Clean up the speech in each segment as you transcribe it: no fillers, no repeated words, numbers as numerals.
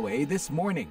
VOA This Morning.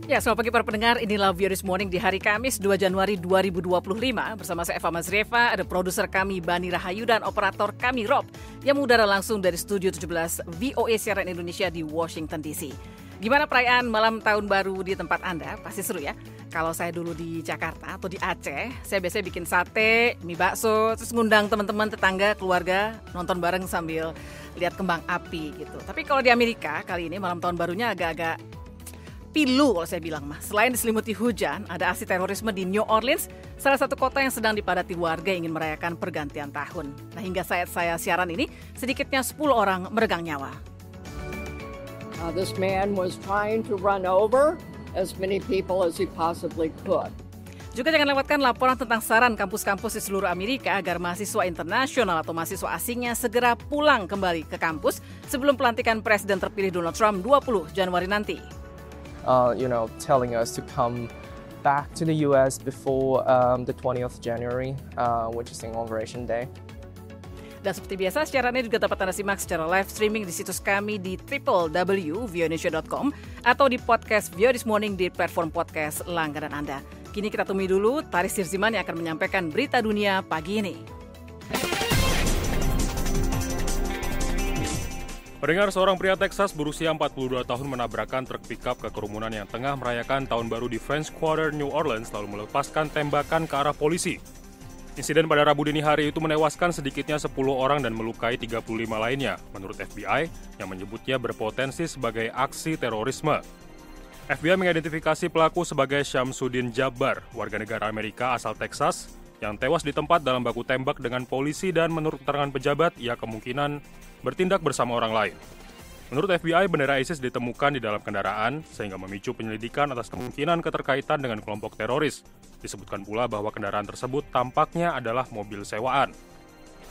Ya, selamat pagi para pendengar. Inilah VOA This Morning di hari Kamis 2 Januari 2025. Bersama saya Eva Mazrieva, ada produser kami Bani Rahayu dan operator kami Rob yang mengudara langsung dari Studio 17 VOA Siaran Indonesia di Washington DC. Gimana perayaan malam tahun baru di tempat Anda? Pasti seru ya. Kalau saya dulu di Jakarta atau di Aceh, saya biasanya bikin sate, mie bakso, terus ngundang teman-teman, tetangga, keluarga nonton bareng sambil lihat kembang api gitu. Tapi kalau di Amerika kali ini malam tahun barunya agak-agak pilu kalau saya bilang mah. Selain diselimuti hujan, ada aksi terorisme di New Orleans, salah satu kota yang sedang dipadati warga yang ingin merayakan pergantian tahun. Nah, hingga saat saya siaran ini, sedikitnya 10 orang meregang nyawa. This man was trying to run over as many people as he possibly could. Juga jangan lewatkan laporan tentang saran kampus-kampus di seluruh Amerika agar mahasiswa internasional atau mahasiswa asingnya segera pulang kembali ke kampus sebelum pelantikan Presiden terpilih Donald Trump 20 Januari nanti. Telling us to come back to the U.S. before the 20th January, which is Inauguration Day. Dan seperti biasa, siaran ini juga dapat Anda simak secara live streaming di situs kami di www.voanesia.com atau di podcast VOA This Morning di platform podcast langganan Anda. Kini kita temui dulu Taris Sirziman yang akan menyampaikan berita dunia pagi ini. Pendengar, seorang pria Texas berusia 42 tahun menabrakkan truk pickup ke kerumunan yang tengah merayakan tahun baru di French Quarter, New Orleans, lalu melepaskan tembakan ke arah polisi. Insiden pada Rabu dini hari itu menewaskan sedikitnya 10 orang dan melukai 35 lainnya, menurut FBI yang menyebutnya berpotensi sebagai aksi terorisme. FBI mengidentifikasi pelaku sebagai Syamsuddin Jabbar, warga negara Amerika asal Texas, yang tewas di tempat dalam baku tembak dengan polisi dan menurut keterangan pejabat, ia kemungkinan bertindak bersama orang lain. Menurut FBI, bendera ISIS ditemukan di dalam kendaraan sehingga memicu penyelidikan atas kemungkinan keterkaitan dengan kelompok teroris. Disebutkan pula bahwa kendaraan tersebut tampaknya adalah mobil sewaan.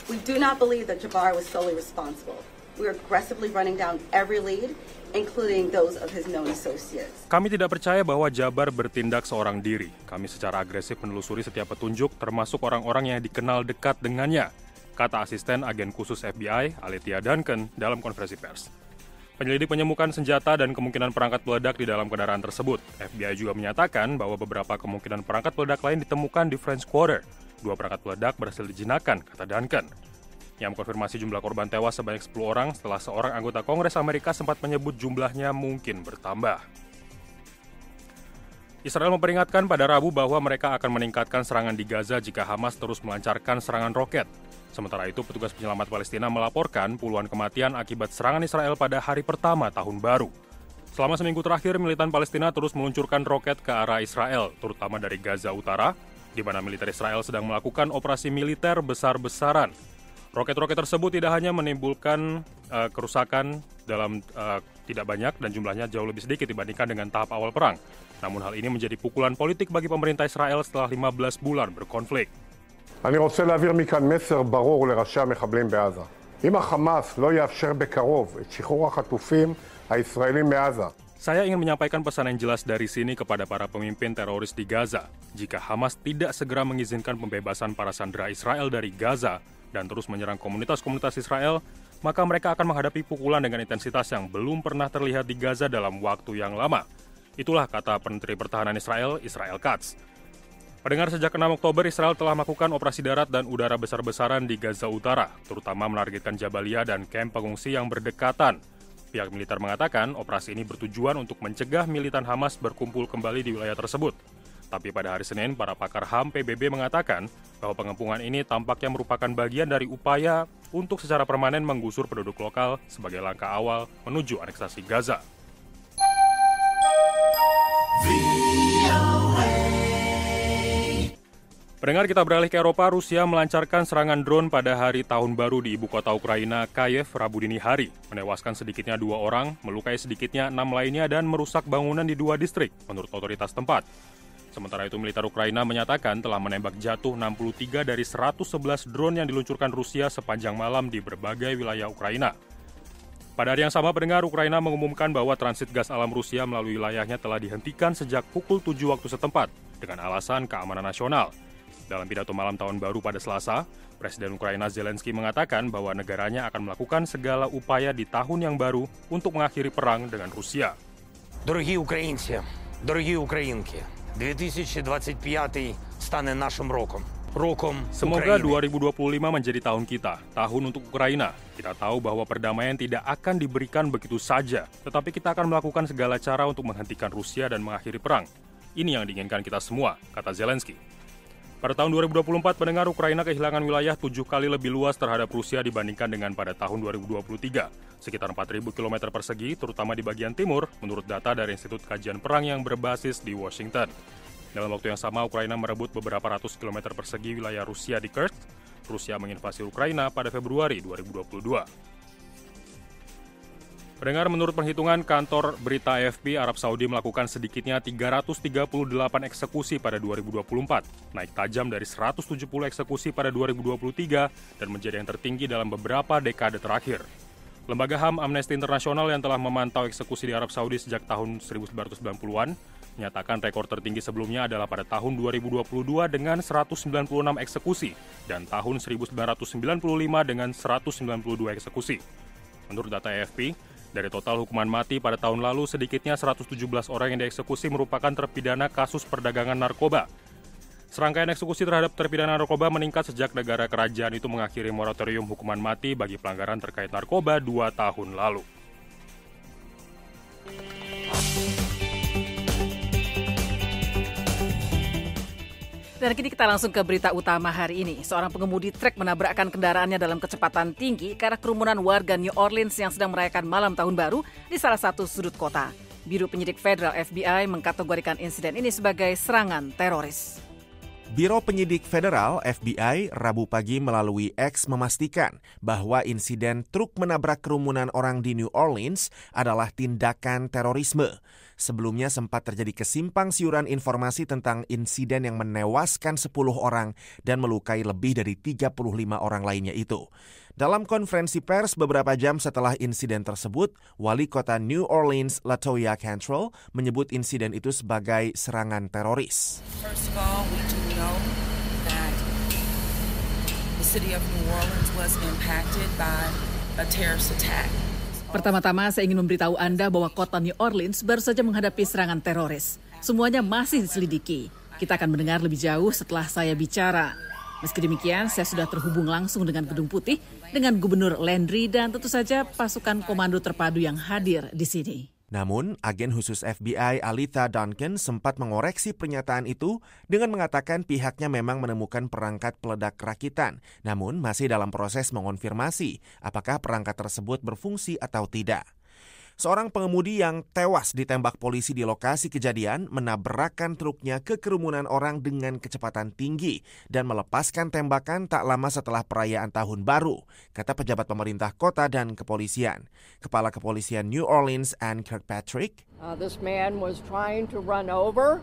We do not believe that Jabbar was solely responsible. We are aggressively running down every lead, including those of his known associates. Kami tidak percaya bahwa Jabbar bertindak seorang diri. Kami secara agresif menelusuri setiap petunjuk, termasuk orang-orang yang dikenal dekat dengannya, kata asisten agen khusus FBI, Alethea Duncan, dalam konferensi pers. Penyelidik menemukan senjata dan kemungkinan perangkat peledak di dalam kendaraan tersebut. FBI juga menyatakan bahwa beberapa kemungkinan perangkat peledak lain ditemukan di French Quarter. 2 perangkat peledak berhasil dijinakkan, kata Duncan. Yang mengkonfirmasi jumlah korban tewas sebanyak 10 orang setelah seorang anggota Kongres Amerika sempat menyebut jumlahnya mungkin bertambah. Israel memperingatkan pada Rabu bahwa mereka akan meningkatkan serangan di Gaza jika Hamas terus melancarkan serangan roket. Sementara itu, petugas penyelamat Palestina melaporkan puluhan kematian akibat serangan Israel pada hari pertama tahun baru. Selama seminggu terakhir, militan Palestina terus meluncurkan roket ke arah Israel, terutama dari Gaza Utara, di mana militer Israel sedang melakukan operasi militer besar-besaran. Roket-roket tersebut tidak hanya menimbulkan kerusakan dalam tidak banyak dan jumlahnya jauh lebih sedikit dibandingkan dengan tahap awal perang. Namun hal ini menjadi pukulan politik bagi pemerintah Israel setelah 15 bulan berkonflik. אני רוצה להעביר מכאן מסר ברור לראשי המחבלים בעזה. אם החמאס לא יאפשר בקרוב את שחרור החטופים הישראלים מעזה. Saya ingin menyampaikan pesan yang jelas dari sini kepada para pemimpin teroris di Gaza. Jika Hamas tidak segera mengizinkan pembebasan para sandera Israel dari Gaza dan terus menyerang komunitas-komunitas Israel, maka mereka akan menghadapi pukulan dengan intensitas yang belum pernah terlihat di Gaza dalam waktu yang lama. Itulah kata Menteri Pertahanan Israel, Israel Katz. Pendengar, sejak 6 Oktober, Israel telah melakukan operasi darat dan udara besar-besaran di Gaza Utara, terutama menargetkan Jabalia dan kamp pengungsi yang berdekatan. Pihak militer mengatakan operasi ini bertujuan untuk mencegah militan Hamas berkumpul kembali di wilayah tersebut. Tapi pada hari Senin, para pakar HAM PBB mengatakan bahwa pengepungan ini tampaknya merupakan bagian dari upaya untuk secara permanen menggusur penduduk lokal sebagai langkah awal menuju aneksasi Gaza. Pendengar, kita beralih ke Eropa. Rusia melancarkan serangan drone pada hari tahun baru di ibu kota Ukraina, Kiev, Rabu dini hari, menewaskan sedikitnya 2 orang, melukai sedikitnya 6 lainnya, dan merusak bangunan di 2 distrik, menurut otoritas tempat. Sementara itu, militer Ukraina menyatakan telah menembak jatuh 63 dari 111 drone yang diluncurkan Rusia sepanjang malam di berbagai wilayah Ukraina. Pada hari yang sama, pendengar, Ukraina mengumumkan bahwa transit gas alam Rusia melalui wilayahnya telah dihentikan sejak pukul 7 waktu setempat, dengan alasan keamanan nasional. Dalam pidato malam tahun baru pada Selasa, Presiden Ukraina Zelensky mengatakan bahwa negaranya akan melakukan segala upaya di tahun yang baru untuk mengakhiri perang dengan Rusia. Дорогі українці, дорогі українки, 2025 стане нашим роком. Semoga 2025 menjadi tahun kita, tahun untuk Ukraina. Kita tahu bahwa perdamaian tidak akan diberikan begitu saja, tetapi kita akan melakukan segala cara untuk menghentikan Rusia dan mengakhiri perang. Ini yang diinginkan kita semua, kata Zelensky. Pada tahun 2024, pendengar Ukraina kehilangan wilayah 7 kali lebih luas terhadap Rusia dibandingkan dengan pada tahun 2023. Sekitar 4.000 km persegi, terutama di bagian timur, menurut data dari Institut Kajian Perang yang berbasis di Washington. Dalam waktu yang sama, Ukraina merebut beberapa ratus kilometer persegi wilayah Rusia di Kursk. Rusia menginvasi Ukraina pada Februari 2022. Pendengar, menurut perhitungan kantor berita AFP, Arab Saudi melakukan sedikitnya 338 eksekusi pada 2024, naik tajam dari 170 eksekusi pada 2023 dan menjadi yang tertinggi dalam beberapa dekade terakhir. Lembaga HAM Amnesty International yang telah memantau eksekusi di Arab Saudi sejak tahun 1990-an, menyatakan rekor tertinggi sebelumnya adalah pada tahun 2022 dengan 196 eksekusi dan tahun 1995 dengan 192 eksekusi. Menurut data AFP, dari total hukuman mati pada tahun lalu, sedikitnya 117 orang yang dieksekusi merupakan terpidana kasus perdagangan narkoba. Serangkaian eksekusi terhadap terpidana narkoba meningkat sejak negara kerajaan itu mengakhiri moratorium hukuman mati bagi pelanggaran terkait narkoba 2 tahun lalu. Dan kini kita langsung ke berita utama hari ini. Seorang pengemudi truk menabrakkan kendaraannya dalam kecepatan tinggi karena kerumunan warga New Orleans yang sedang merayakan malam tahun baru di salah satu sudut kota. Biro Penyidik Federal FBI mengkategorikan insiden ini sebagai serangan teroris. Biro Penyidik Federal FBI Rabu pagi melalui X memastikan bahwa insiden truk menabrak kerumunan orang di New Orleans adalah tindakan terorisme. Sebelumnya sempat terjadi kesimpang siuran informasi tentang insiden yang menewaskan 10 orang dan melukai lebih dari 35 orang lainnya itu. Dalam konferensi pers beberapa jam setelah insiden tersebut, Wali Kota New Orleans LaToya Cantrell menyebut insiden itu sebagai serangan teroris. First of all, we do know that the city of New Orleans was impacted by a terrorist attack. Pertama-tama saya ingin memberitahu Anda bahwa kota New Orleans baru saja menghadapi serangan teroris. Semuanya masih diselidiki. Kita akan mendengar lebih jauh setelah saya bicara. Meski demikian, saya sudah terhubung langsung dengan Gedung Putih, dengan Gubernur Landry dan tentu saja pasukan komando terpadu yang hadir di sini. Namun, agen khusus FBI Alita Duncan sempat mengoreksi pernyataan itu dengan mengatakan pihaknya memang menemukan perangkat peledak rakitan, namun masih dalam proses mengonfirmasi apakah perangkat tersebut berfungsi atau tidak. Seorang pengemudi yang tewas ditembak polisi di lokasi kejadian menabrakkan truknya ke kerumunan orang dengan kecepatan tinggi dan melepaskan tembakan tak lama setelah perayaan Tahun Baru, kata pejabat pemerintah kota dan kepolisian. Kepala Kepolisian New Orleans, Ann Kirkpatrick, This man was trying to run over.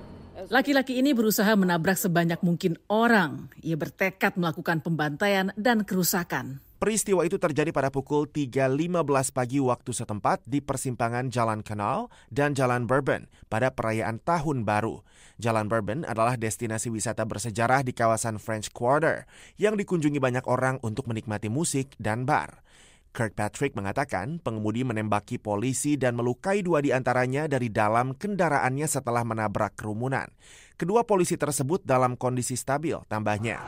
Laki-laki ini berusaha menabrak sebanyak mungkin orang. Ia bertekad melakukan pembantaian dan kerusakan. Peristiwa itu terjadi pada pukul 3.15 pagi waktu setempat di persimpangan Jalan Canal dan Jalan Bourbon pada perayaan Tahun Baru. Jalan Bourbon adalah destinasi wisata bersejarah di kawasan French Quarter yang dikunjungi banyak orang untuk menikmati musik dan bar. Kirkpatrick mengatakan pengemudi menembaki polisi dan melukai 2 di antaranya dari dalam kendaraannya setelah menabrak kerumunan. Kedua polisi tersebut dalam kondisi stabil, tambahnya.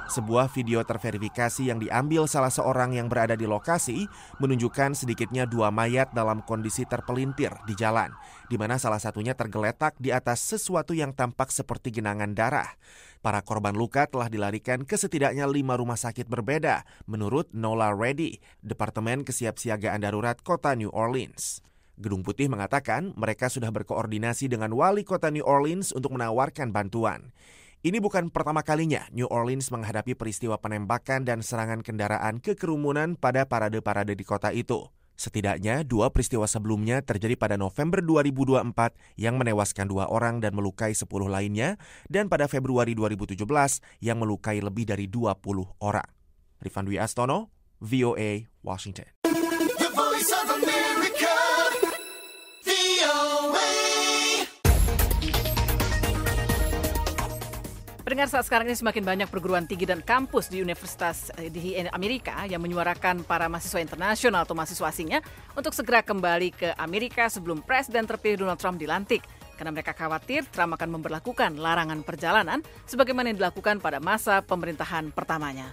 Sebuah video terverifikasi yang diambil salah seorang yang berada di lokasi menunjukkan sedikitnya 2 mayat dalam kondisi terpelintir di jalan, di mana salah satunya tergeletak di atas sesuatu yang tampak seperti genangan darah. Para korban luka telah dilarikan ke setidaknya 5 rumah sakit berbeda, menurut Nola Reddy, Departemen Kesiapsiagaan Darurat Kota New Orleans. Gedung Putih mengatakan mereka sudah berkoordinasi dengan Wali Kota New Orleans untuk menawarkan bantuan. Ini bukan pertama kalinya New Orleans menghadapi peristiwa penembakan dan serangan kendaraan ke kerumunan pada parade-parade di kota itu. Setidaknya 2 peristiwa sebelumnya terjadi pada November 2024 yang menewaskan 2 orang dan melukai 10 lainnya, dan pada Februari 2017 yang melukai lebih dari 20 orang. Rifan Dwi Astono, VOA, Washington. The Voice of America, VOA. Pendengar, saat sekarang ini semakin banyak perguruan tinggi dan kampus di universitas di Amerika yang menyuarakan para mahasiswa internasional atau mahasiswa asingnya untuk segera kembali ke Amerika sebelum Presiden terpilih Donald Trump dilantik. Karena mereka khawatir Trump akan memberlakukan larangan perjalanan sebagaimana yang dilakukan pada masa pemerintahan pertamanya.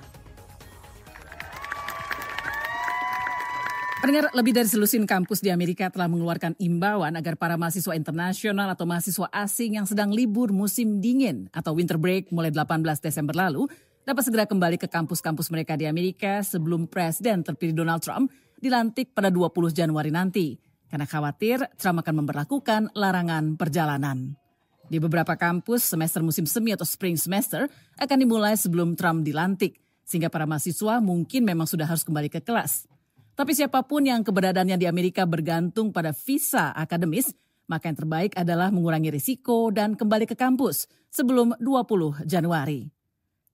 Pendengar, lebih dari selusin kampus di Amerika telah mengeluarkan imbauan agar para mahasiswa internasional atau mahasiswa asing yang sedang libur musim dingin atau winter break mulai 18 Desember lalu dapat segera kembali ke kampus-kampus mereka di Amerika sebelum Presiden terpilih Donald Trump dilantik pada 20 Januari nanti. Karena khawatir Trump akan memberlakukan larangan perjalanan. Di beberapa kampus, semester musim semi atau spring semester akan dimulai sebelum Trump dilantik, sehingga para mahasiswa mungkin memang sudah harus kembali ke kelas. Tapi siapapun yang keberadaannya di Amerika bergantung pada visa akademis, maka yang terbaik adalah mengurangi risiko dan kembali ke kampus sebelum 20 Januari.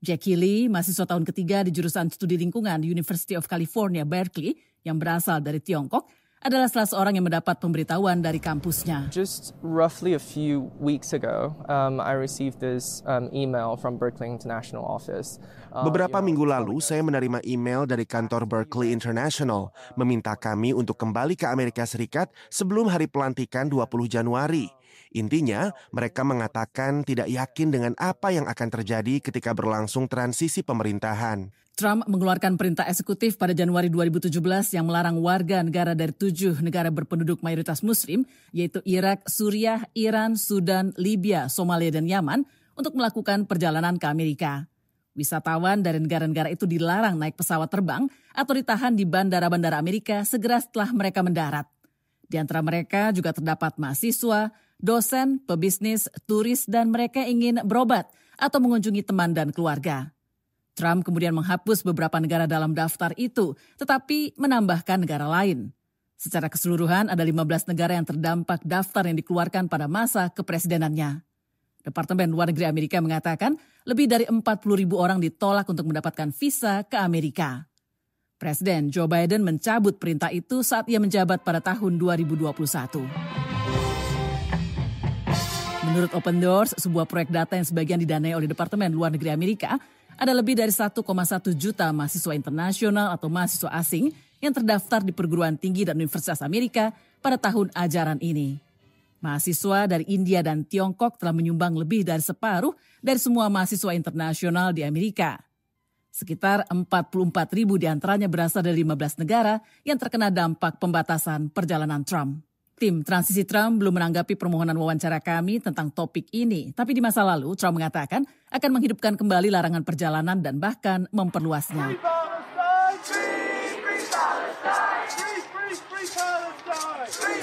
Jackie Lee, mahasiswa tahun ketiga di jurusan studi lingkungan di University of California, Berkeley, yang berasal dari Tiongkok, adalah salah seorang yang mendapat pemberitahuan dari kampusnya. Just roughly a few weeks ago, I received this email from Berkeley International Office. Beberapa minggu lalu, saya menerima email dari kantor Berkeley International meminta kami untuk kembali ke Amerika Serikat sebelum hari pelantikan 20 Januari. Intinya, mereka mengatakan tidak yakin dengan apa yang akan terjadi ketika berlangsung transisi pemerintahan. Trump mengeluarkan perintah eksekutif pada Januari 2017 yang melarang warga negara dari 7 negara berpenduduk mayoritas Muslim, yaitu Irak, Suriah, Iran, Sudan, Libya, Somalia, dan Yaman, untuk melakukan perjalanan ke Amerika. Wisatawan dari negara-negara itu dilarang naik pesawat terbang atau ditahan di bandara-bandara Amerika segera setelah mereka mendarat. Di antara mereka juga terdapat mahasiswa, dosen, pebisnis, turis, dan mereka ingin berobat atau mengunjungi teman dan keluarga. Trump kemudian menghapus beberapa negara dalam daftar itu, tetapi menambahkan negara lain. Secara keseluruhan ada 15 negara yang terdampak daftar yang dikeluarkan pada masa kepresidenannya. Departemen Luar Negeri Amerika mengatakan lebih dari 40.000 orang ditolak untuk mendapatkan visa ke Amerika. Presiden Joe Biden mencabut perintah itu saat ia menjabat pada tahun 2021. Menurut Open Doors, sebuah proyek data yang sebagian didanai oleh Departemen Luar Negeri Amerika, ada lebih dari 1,1 juta mahasiswa internasional atau mahasiswa asing yang terdaftar di perguruan tinggi dan universitas Amerika pada tahun ajaran ini. Mahasiswa dari India dan Tiongkok telah menyumbang lebih dari separuh dari semua mahasiswa internasional di Amerika. Sekitar 44.000 diantaranya berasal dari 15 negara yang terkena dampak pembatasan perjalanan Trump. Tim Transisi Trump belum menanggapi permohonan wawancara kami tentang topik ini, tapi di masa lalu Trump mengatakan akan menghidupkan kembali larangan perjalanan dan bahkan memperluasnya.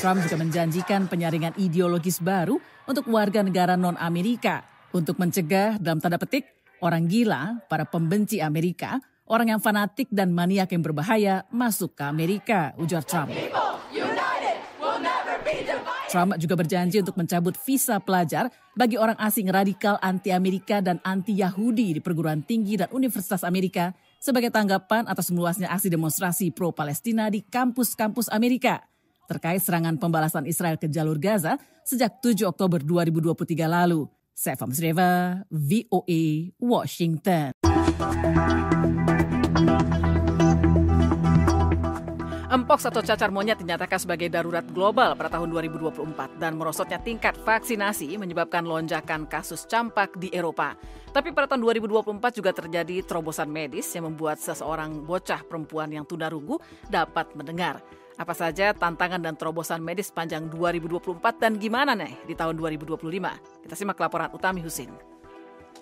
Trump juga menjanjikan penyaringan ideologis baru untuk warga negara non-Amerika untuk mencegah, dalam tanda petik, orang gila, para pembenci Amerika, orang yang fanatik dan maniak yang berbahaya masuk ke Amerika, ujar Trump. Trump juga berjanji untuk mencabut visa pelajar bagi orang asing radikal anti-Amerika dan anti-Yahudi di perguruan tinggi dan Universitas Amerika sebagai tanggapan atas meluasnya aksi demonstrasi pro-Palestina di kampus-kampus Amerika terkait serangan pembalasan Israel ke jalur Gaza sejak 7 Oktober 2023 lalu. Saya Eva Masreva, VOA, Washington. Mpox atau cacar monyet dinyatakan sebagai darurat global pada tahun 2024 dan merosotnya tingkat vaksinasi menyebabkan lonjakan kasus campak di Eropa. Tapi pada tahun 2024 juga terjadi terobosan medis yang membuat seseorang bocah perempuan yang tunarunggu dapat mendengar. Apa saja tantangan dan terobosan medis sepanjang 2024 dan gimana nih di tahun 2025? Kita simak laporan Utami Husin.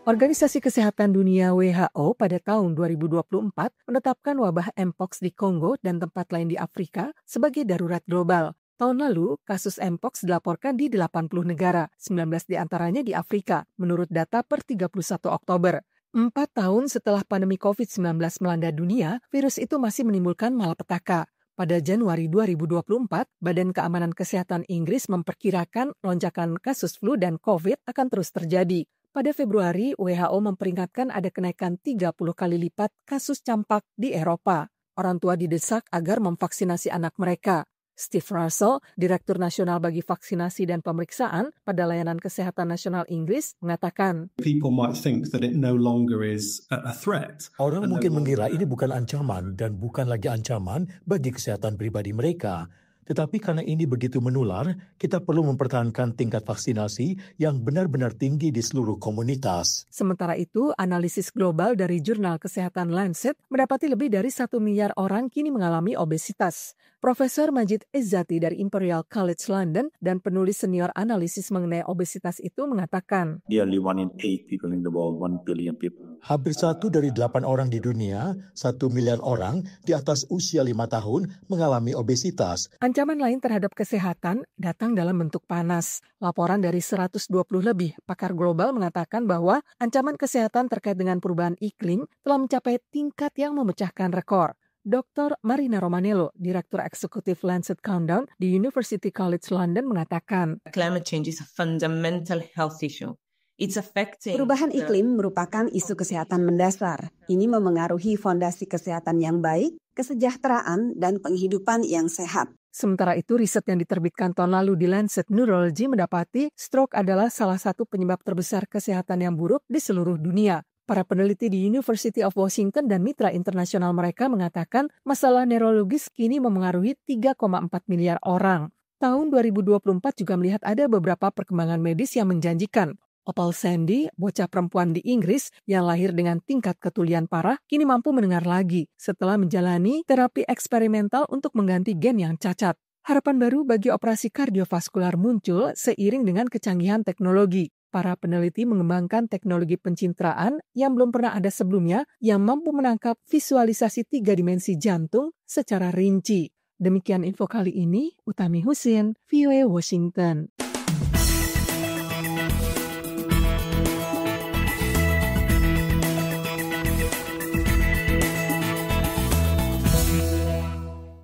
Organisasi Kesehatan Dunia WHO pada tahun 2024 menetapkan wabah Mpox di Kongo dan tempat lain di Afrika sebagai darurat global. Tahun lalu, kasus Mpox dilaporkan di 80 negara, 19 diantaranya di Afrika, menurut data per 31 Oktober. 4 tahun setelah pandemi COVID-19 melanda dunia, virus itu masih menimbulkan malapetaka. Pada Januari 2024, Badan Keamanan Kesehatan Inggris memperkirakan lonjakan kasus flu dan COVID akan terus terjadi. Pada Februari, WHO memperingatkan ada kenaikan 30 kali lipat kasus campak di Eropa. Orang tua didesak agar memvaksinasi anak mereka. Steve Russell, Direktur Nasional bagi Vaksinasi dan Pemeriksaan pada Layanan Kesehatan Nasional Inggris, mengatakan, People might think that it no longer is a threat. Orang mungkin mengira ini bukan ancaman dan bukan lagi ancaman bagi kesehatan pribadi mereka. Tetapi karena ini begitu menular, kita perlu mempertahankan tingkat vaksinasi yang benar-benar tinggi di seluruh komunitas. Sementara itu, analisis global dari jurnal kesehatan Lancet mendapati lebih dari 1 miliar orang kini mengalami obesitas. Profesor Majid Izzati dari Imperial College London dan penulis senior analisis mengenai obesitas itu mengatakan, Nearly 1 in 8 people in the world, 1 billion people. Hampir 1 dari 8 orang di dunia, 1 miliar orang di atas usia 5 tahun mengalami obesitas. Ancaman lain terhadap kesehatan datang dalam bentuk panas. Laporan dari 120 lebih pakar global mengatakan bahwa ancaman kesehatan terkait dengan perubahan iklim telah mencapai tingkat yang memecahkan rekor. Dr. Marina Romanello, Direktur Eksekutif Lancet Countdown di University College London mengatakan, Climate change is a fundamental health issue. Perubahan iklim merupakan isu kesehatan mendasar. Ini memengaruhi fondasi kesehatan yang baik, kesejahteraan, dan penghidupan yang sehat. Sementara itu, riset yang diterbitkan tahun lalu di Lancet Neurology mendapati stroke adalah salah satu penyebab terbesar kesehatan yang buruk di seluruh dunia. Para peneliti di University of Washington dan mitra internasional mereka mengatakan masalah neurologis kini memengaruhi 3,4 miliar orang. Tahun 2024 juga melihat ada beberapa perkembangan medis yang menjanjikan. Opal Sandy, bocah perempuan di Inggris yang lahir dengan tingkat ketulian parah, kini mampu mendengar lagi setelah menjalani terapi eksperimental untuk mengganti gen yang cacat. Harapan baru bagi operasi kardiovaskular muncul seiring dengan kecanggihan teknologi. Para peneliti mengembangkan teknologi pencitraan yang belum pernah ada sebelumnya yang mampu menangkap visualisasi 3 dimensi jantung secara rinci. Demikian info kali ini, Utami Husin, VOA Washington.